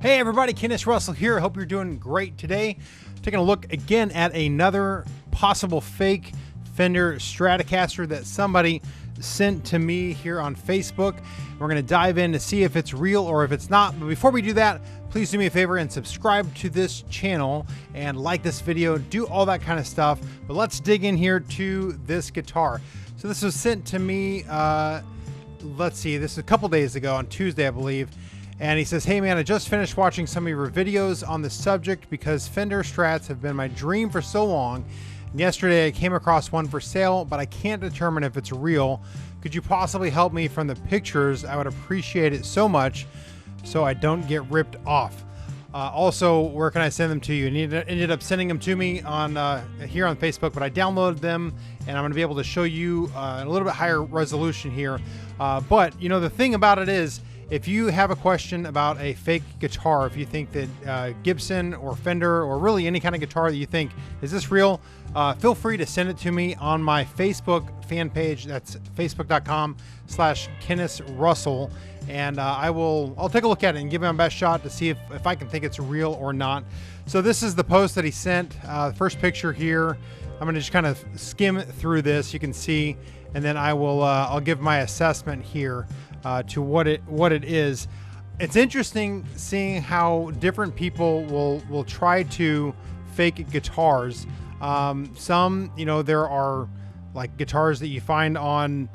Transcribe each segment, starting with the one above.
Hey everybody, Kennis Russell here. Hope you're doing great today. Taking a look again at another possible fake Fender Stratocaster that somebody sent to me here on Facebook. We're going to dive in to see if it's real or if it's not. But before we do that, please do me a favor and subscribe to this channel and like this video, do all that kind of stuff. But let's dig in here to this guitar. So this was sent to me, let's see, this is a couple days ago on Tuesday, I believe. And he says, hey man, I just finished watching some of your videos on the subject because Fender Strats have been my dream for so long. And yesterday I came across one for sale, but I can't determine if it's real. Could you possibly help me from the pictures? I would appreciate it so much so I don't get ripped off. Also, where can I send them to you? And he ended up sending them to me on here on Facebook, but I downloaded them and I'm going to be able to show you a little bit higher resolution here. But you know, the thing about it is, if you have a question about a fake guitar, if you think that Gibson or Fender or really any kind of guitar that you think, is this real? Feel free to send it to me on my Facebook fan page. That's facebook.com/KennisRussell. And I'll take a look at it and give it my best shot to see if I can think it's real or not. So this is the post that he sent. The first picture here, I'm gonna just kind of skim through this. You can see, and then I'll give my assessment here. To what it is. It's interesting seeing how different people will try to fake guitars. Some, you know, there are like guitars that you find on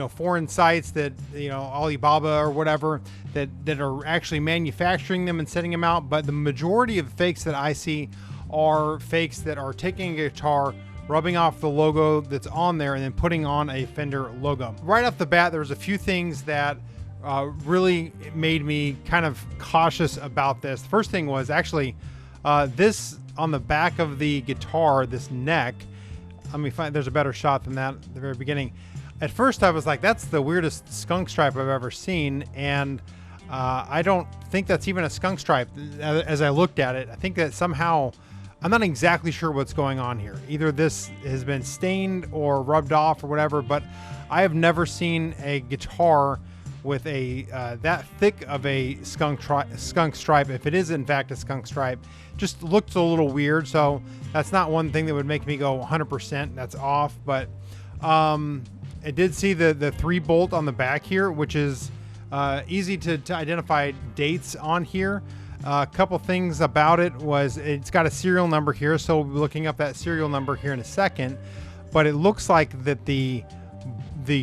foreign sites that, you know, Alibaba or whatever, that are actually manufacturing them and sending them out. But the majority of fakes that I see are fakes that are taking a guitar, rubbing off the logo that's on there, and then putting on a Fender logo. Right off the bat, there was a few things that really made me kind of cautious about this. The first thing was actually this on the back of the guitar, this neck. Let me find, there's a better shot than that at the very beginning. At first I was like, that's the weirdest skunk stripe I've ever seen. And I don't think that's even a skunk stripe as I looked at it. I think that somehow, I'm not exactly sure what's going on here. Either this has been stained or rubbed off or whatever, but I have never seen a guitar with a that thick of a skunk stripe. If it is in fact a skunk stripe, just looks a little weird. So that's not one thing that would make me go 100% that's off. But I did see the 3-bolt on the back here, which is easy to identify dates on here. A couple things about it was it's got a serial number here, so we'll be looking up that serial number here in a second. But it looks like that the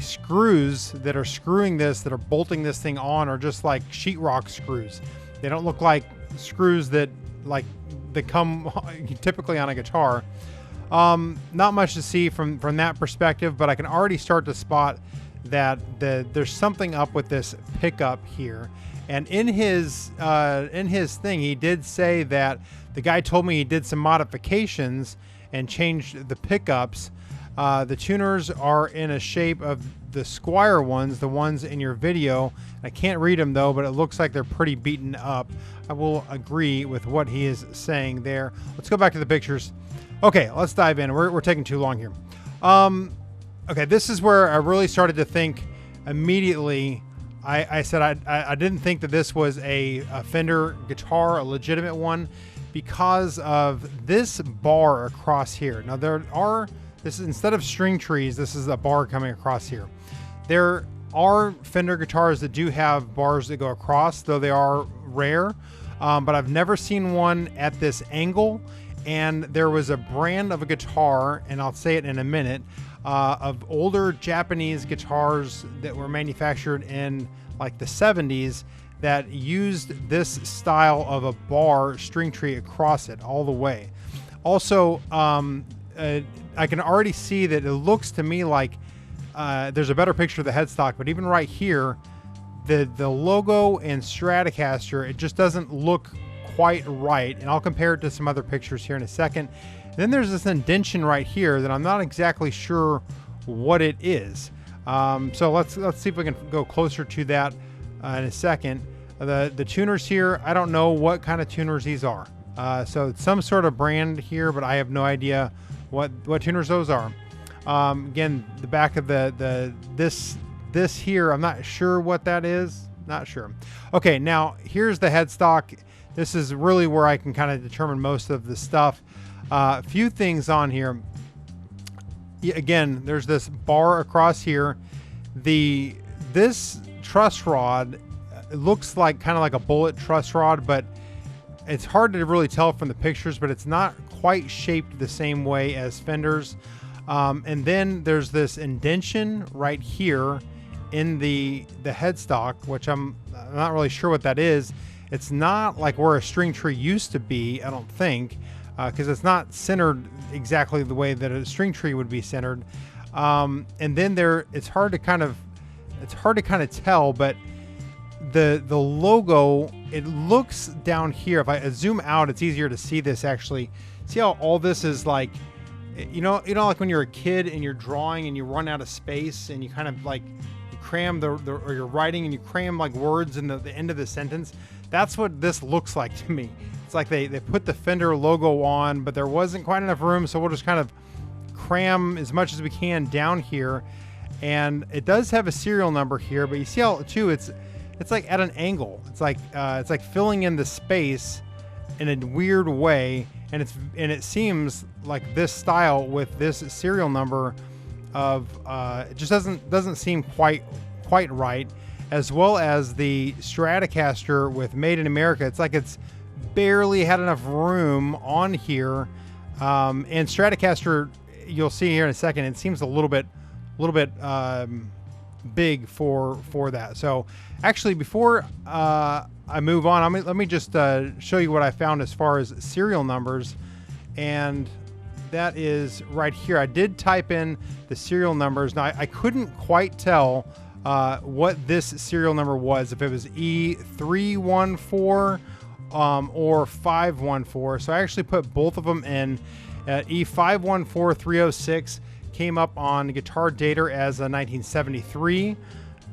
screws that are screwing this, that are bolting this thing on, are just like sheetrock screws. They don't look like screws that come typically on a guitar. Not much to see from that perspective, but I can already start to spot that there's something up with this pickup here. And in his thing, he did say that the guy told me he did some modifications and changed the pickups. The tuners are in a shape of the Squier ones, the ones in your video. I can't read them though, but it looks like they're pretty beaten up. I will agree with what he is saying there. Let's go back to the pictures. Okay, let's dive in. We're taking too long here. Okay, this is where I really started to think immediately. I said I didn't think that this was a Fender guitar, a legitimate one, because of this bar across here. Now this is, instead of string trees, this is a bar coming across here. There are Fender guitars that do have bars that go across, though they are rare, but I've never seen one at this angle. And there was a brand of a guitar, and I'll say it in a minute, of older Japanese guitars that were manufactured in like the 70s that used this style of a bar string tree across it all the way. Also, I can already see that it looks to me like there's a better picture of the headstock, but even right here, the logo and Stratocaster, it just doesn't look quite right. And I'll compare it to some other pictures here in a second. Then there's this indentation right here that I'm not exactly sure what it is. So let's see if we can go closer to that in a second. The tuners here, I don't know what kind of tuners these are. So it's some sort of brand here, but I have no idea what tuners those are. Again, the back of this here, I'm not sure what that is. Not sure. Okay, now here's the headstock. This is really where I can kind of determine most of the stuff. A few things on here. Again, there's this bar across here. This truss rod looks like kind of like a bullet truss rod, but it's hard to really tell from the pictures, but it's not quite shaped the same way as Fender's. And then there's this indentation right here in the headstock, which I'm not really sure what that is. It's not like where a string tree used to be, I don't think, because it's not centered exactly the way that a string tree would be centered. And then it's hard to kind of tell, but the logo, it looks down here. If I zoom out, it's easier to see this actually. See how all this is like, you know, like when you're a kid and you're drawing and you run out of space and you kind of like you cram or you're writing and you cram like words in the end of the sentence. That's what this looks like to me. It's like they put the Fender logo on, but there wasn't quite enough room, so we'll just kind of cram as much as we can down here. And it does have a serial number here, but you see how too it's like at an angle. It's like filling in the space in a weird way, and it seems like this style with this serial number of it just doesn't seem quite right. As well as the Stratocaster with Made in America. It's like it's barely had enough room on here. And Stratocaster, you'll see here in a second, it seems a little bit big for that. So actually, before I move on, let me just show you what I found as far as serial numbers. And that is right here. I did type in the serial numbers. Now I couldn't quite tell what this serial number was, if it was E314 or 514. So I actually put both of them in. E514306 came up on Guitar Data as a 1973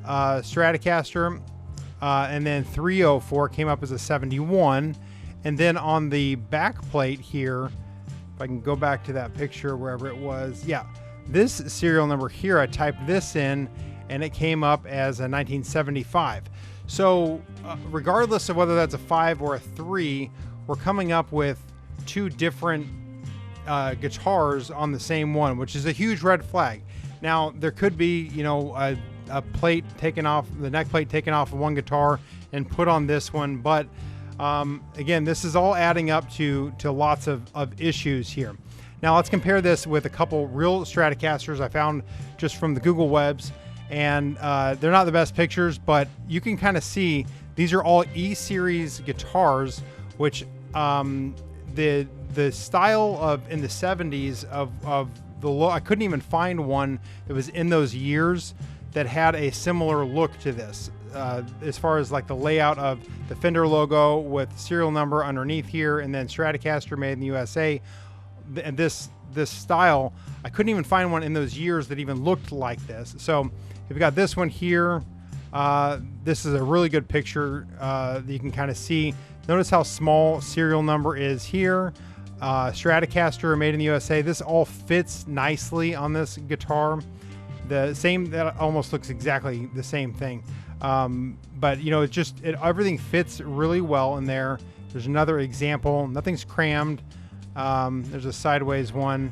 Stratocaster, and then 304 came up as a 71. And then on the back plate here, if I can go back to that picture wherever it was, yeah, this serial number here, I typed this in and it came up as a 1975. So regardless of whether that's a 5 or a 3, we're coming up with two different guitars on the same one, which is a huge red flag. Now there could be, you know, a plate taken off, the neck plate taken off of one guitar and put on this one, but again, this is all adding up to lots of issues here. Now let's compare this with a couple real Stratocasters I found just from the Google webs. And they're not the best pictures, but you can kind of see these are all E-series guitars, which the style of in the 70s of the look, I couldn't even find one that was in those years that had a similar look to this, as far as like the layout of the Fender logo with serial number underneath here, and then Stratocaster made in the USA. And this style, I couldn't even find one in those years that even looked like this. So we've got this one here. This is a really good picture that you can kind of see. Notice how small serial number is here. Stratocaster made in the USA. This all fits nicely on this guitar. The same, that almost looks exactly the same thing. But you know, everything fits really well in there. There's another example. Nothing's crammed. There's a sideways one,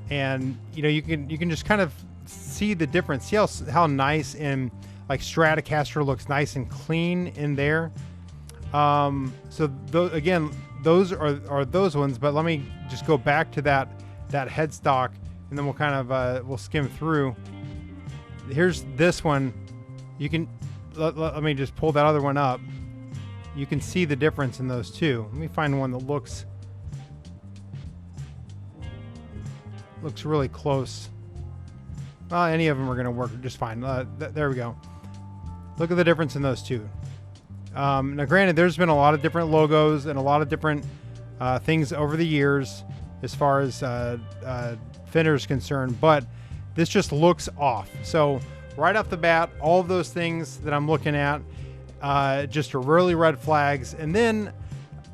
and you know, you can just kind of see the difference. See how nice and like Stratocaster looks nice and clean in there. So again, those are those ones. But let me just go back to that headstock, and then we'll kind of we'll skim through. Here's this one. You can let me just pull that other one up. You can see the difference in those two. Let me find one that looks really close. Well, any of them are going to work just fine. There we go. Look at the difference in those two. Now, granted, there's been a lot of different logos and a lot of different things over the years as far as Fender is concerned, but this just looks off. So right off the bat, all of those things that I'm looking at just are really red flags. And then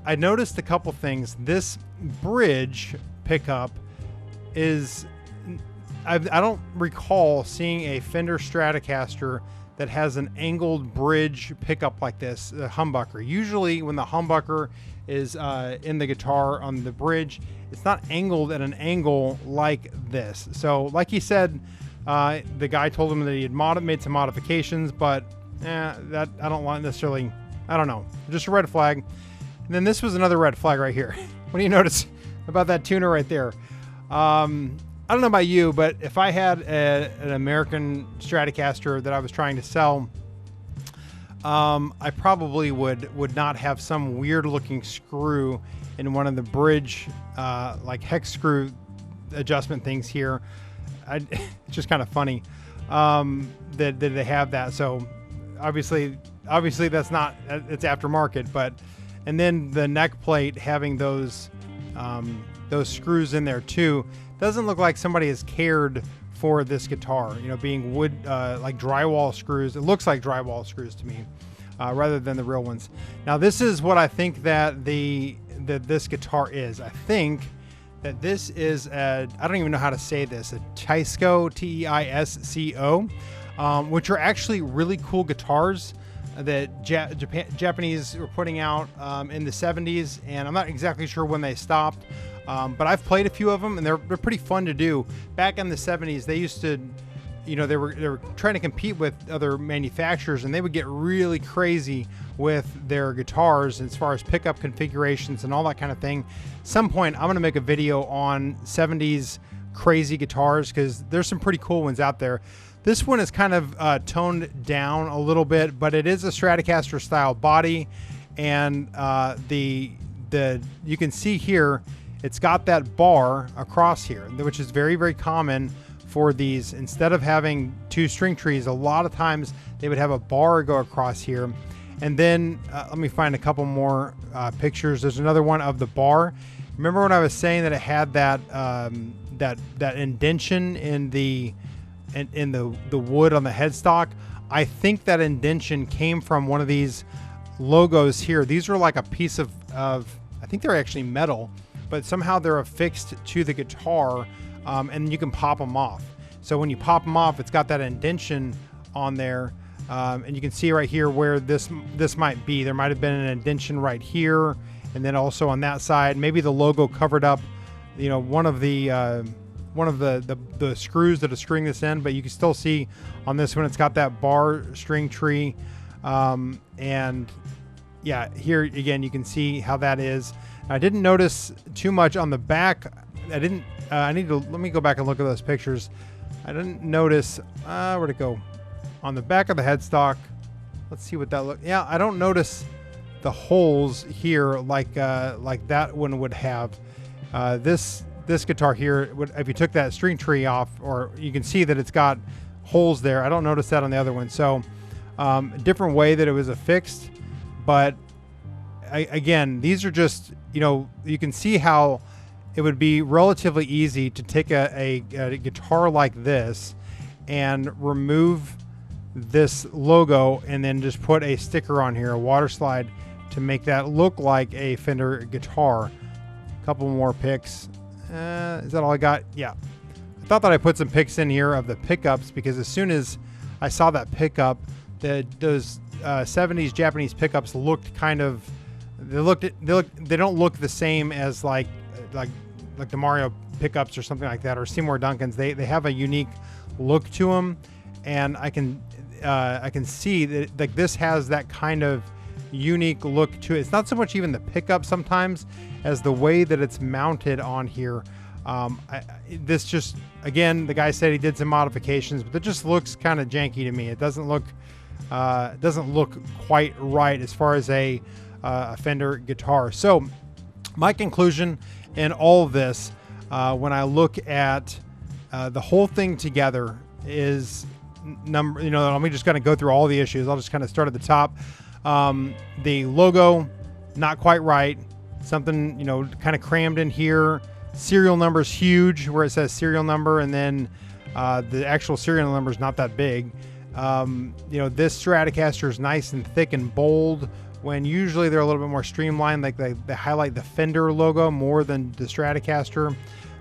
I noticed a couple things. This bridge pickup is, I don't recall seeing a Fender Stratocaster that has an angled bridge pickup like this, the humbucker. Usually when the humbucker is in the guitar on the bridge, it's not angled at an angle like this. So like he said, the guy told him that he had made some modifications, but that I don't want necessarily, I don't know, just a red flag. And then this was another red flag right here. What do you notice about that tuner right there? I don't know about you, but if I had an American Stratocaster that I was trying to sell, I probably would not have some weird looking screw in one of the bridge, like hex screw adjustment things here. It's just kind of funny that they have that. So obviously that's not, it's aftermarket, but, and then the neck plate having those screws in there too, doesn't look like somebody has cared for this guitar, you know, being wood, like drywall screws. It looks like drywall screws to me, rather than the real ones. Now this is what I think that this guitar is. I think that this is I don't even know how to say this, a Teisco, T-E-I-S-C-O, which are actually really cool guitars that Japanese were putting out in the 70s, and I'm not exactly sure when they stopped, but I've played a few of them, and they're pretty fun to do. Back in the 70s, they used to, you know, they were trying to compete with other manufacturers, and they would get really crazy with their guitars as far as pickup configurations and all that kind of thing. Some point I'm going to make a video on 70s crazy guitars, because there's some pretty cool ones out there. This one is kind of toned down a little bit, but it is a Stratocaster style body, and you can see here it's got that bar across here, which is very, very common for these. Instead of having two string trees, a lot of times they would have a bar go across here. And then let me find a couple more pictures. There's another one of the bar. Remember when I was saying that it had that that indention in the wood on the headstock? I think that indention came from one of these logos here. These are like a piece of I think they're actually metal, but somehow they're affixed to the guitar, and you can pop them off. So when you pop them off, it's got that indention on there, and you can see right here where this might be. There might have been an indention right here, and then also on that side. Maybe the logo covered up, you know, one of the screws that are screwing this in, but you can still see on this one it's got that bar string tree, and yeah, here again you can see how that is. I didn't notice too much on the back. I didn't. Let me go back and look at those pictures. I didn't notice. Where'd it go? On the back of the headstock. Let's see what that look. Yeah, I don't notice the holes here like that one would have. This guitar here, if you took that string tree off, or you can see that it's got holes there. I don't notice that on the other one. So a different way that it was affixed, but again, these are just, you know, you can see how it would be relatively easy to take a guitar like this and remove this logo and then just put a sticker on here, a water slide, to make that look like a Fender guitar. A couple more pics. Is that all I got? Yeah. I thought that I put some pics in here of the pickups, because as soon as I saw that pickup, those 70s Japanese pickups looked kind of, they don't look the same as like the Mario pickups or something like that, or Seymour Duncan's. They have a unique look to them, and I can see that like this has that kind of unique look to it. It's not so much even the pickup sometimes as the way that it's mounted on here. This just, again, the guy said he did some modifications, but it just looks kind of janky to me. It doesn't look quite right as far as a Fender guitar. So my conclusion in all of this, when I look at the whole thing together, is let me just kind of go through all the issues. I'll just kind of start at the top. The logo, not quite right. Something, kind of crammed in here. Serial number is huge where it says serial number, and then the actual serial number is not that big. This Stratocaster is nice and thick and bold, when usually they're a little bit more streamlined. Like they highlight the Fender logo more than the Stratocaster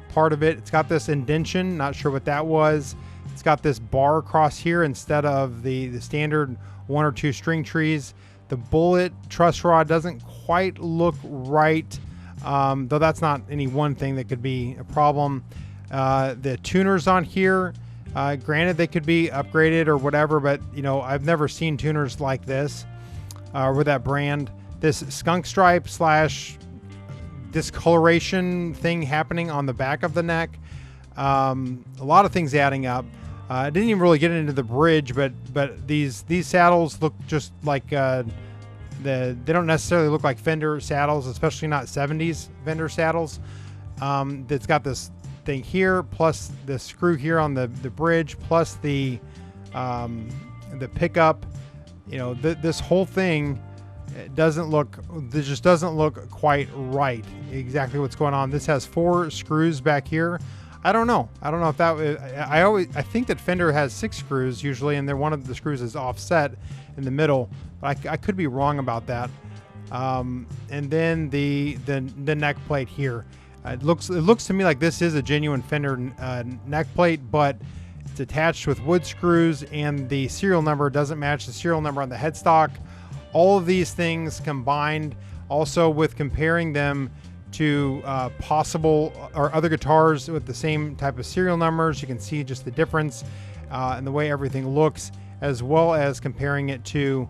part of it. It's got this indention, not sure what that was. It's got this bar across here instead of the standard 1 or 2 string trees. The bullet truss rod doesn't quite look right, though that's not any one thing that could be a problem. The tuners on here, granted they could be upgraded or whatever, but you know, I've never seen tuners like this with that brand. This skunk stripe / discoloration thing happening on the back of the neck. A lot of things adding up. I didn't even really get into the bridge, but these saddles look just like they don't necessarily look like Fender saddles, especially not 70s Fender saddles. It's got this thing here, plus the screw here on the bridge, plus the pickup. You know, this whole thing just doesn't look quite right. Exactly what's going on. This has 4 screws back here. I don't know if that, I think that Fender has 6 screws usually, and one of the screws is offset in the middle, but I could be wrong about that. And then the neck plate here, it looks to me like this is a genuine Fender neck plate, but it's attached with wood screws, and the serial number doesn't match the serial number on the headstock. All of these things combined, also with comparing them to possible or other guitars with the same type of serial numbers, you can see just the difference in the way everything looks, as well as comparing it to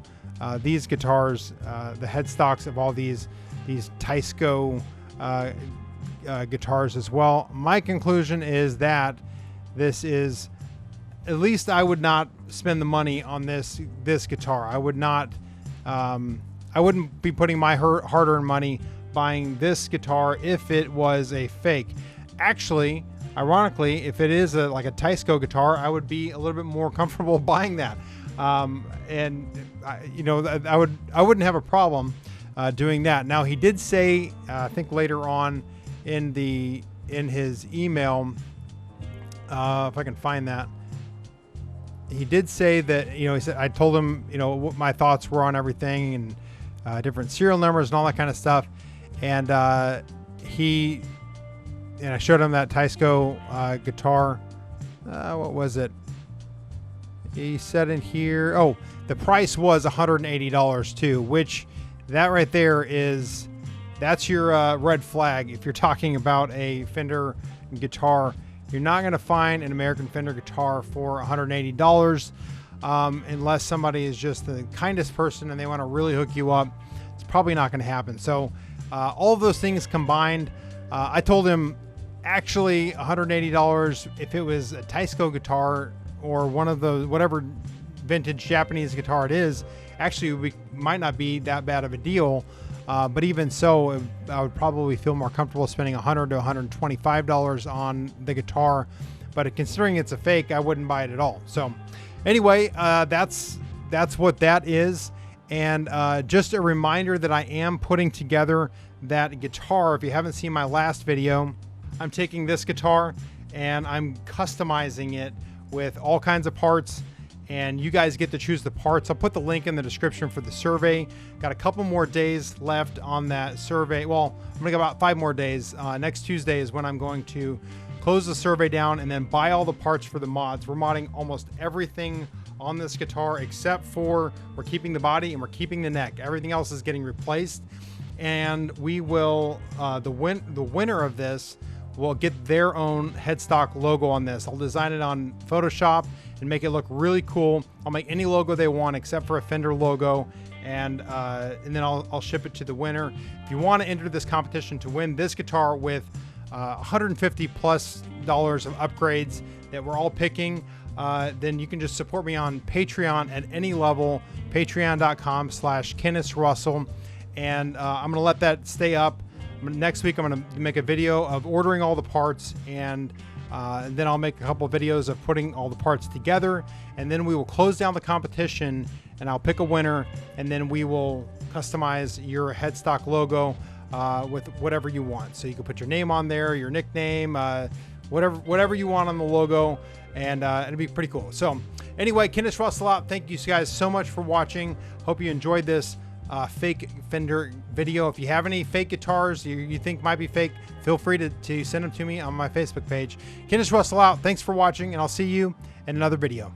these guitars, the headstocks of all these Teisco guitars as well. My conclusion is that this is, at least I would not spend the money on this guitar. I would not, I wouldn't be putting my hard-earned money buying this guitar if it was a fake. Actually, ironically, if it is like a Teisco guitar, I would be a little bit more comfortable buying that. You know, I wouldn't have a problem doing that. Now, he did say, I think later on in his email, if I can find that, he did say that, you know, he said, I told him, you know, what my thoughts were on everything and different serial numbers and all that kind of stuff. And I showed him that Teisco guitar. What was it? He said in here, oh, the price was $180 too, which that right there that's your red flag. If you're talking about a Fender guitar, you're not going to find an American Fender guitar for $180 unless somebody is just the kindest person and they want to really hook you up. It's probably not going to happen. So all of those things combined, I told him actually $180 if it was a Teisco guitar or one of those, whatever vintage Japanese guitar it is, actually might not be that bad of a deal. But even so, I would probably feel more comfortable spending $100 to $125 on the guitar. But considering it's a fake, I wouldn't buy it at all. So anyway, that's what that is. And just a reminder that I am putting together that guitar. If you haven't seen my last video, I'm taking this guitar and I'm customizing it with all kinds of parts, and you guys get to choose the parts. I'll put the link in the description for the survey. Got a couple more days left on that survey. Well, I'm gonna go about 5 more days. Next Tuesday is when I'm going to close the survey down and then buy all the parts for the mods. We're modding almost everything on this guitar except for we're keeping the body and we're keeping the neck. Everything else is getting replaced, and we will the winner of this will get their own headstock logo on this. I'll design it on Photoshop and make it look really cool. I'll make any logo they want except for a Fender logo, and then I'll ship it to the winner. If you want to enter this competition to win this guitar with $150+ of upgrades that we're all picking, then you can just support me on Patreon at any level, patreon.com/KennisRussell, and I'm gonna let that stay up. Next week, I'm gonna make a video of ordering all the parts, and then I'll make a couple of videos of putting all the parts together, and then we will close down the competition, and I'll pick a winner, and then we will customize your headstock logo with whatever you want. So you can put your name on there, your nickname, whatever you want on the logo, and it'll be pretty cool. So anyway, Kennis Russell out. Thank you guys so much for watching. Hope you enjoyed this fake Fender video. If you have any fake guitars you think might be fake, feel free to send them to me on my Facebook page. Kennis Russell out. Thanks for watching, and I'll see you in another video.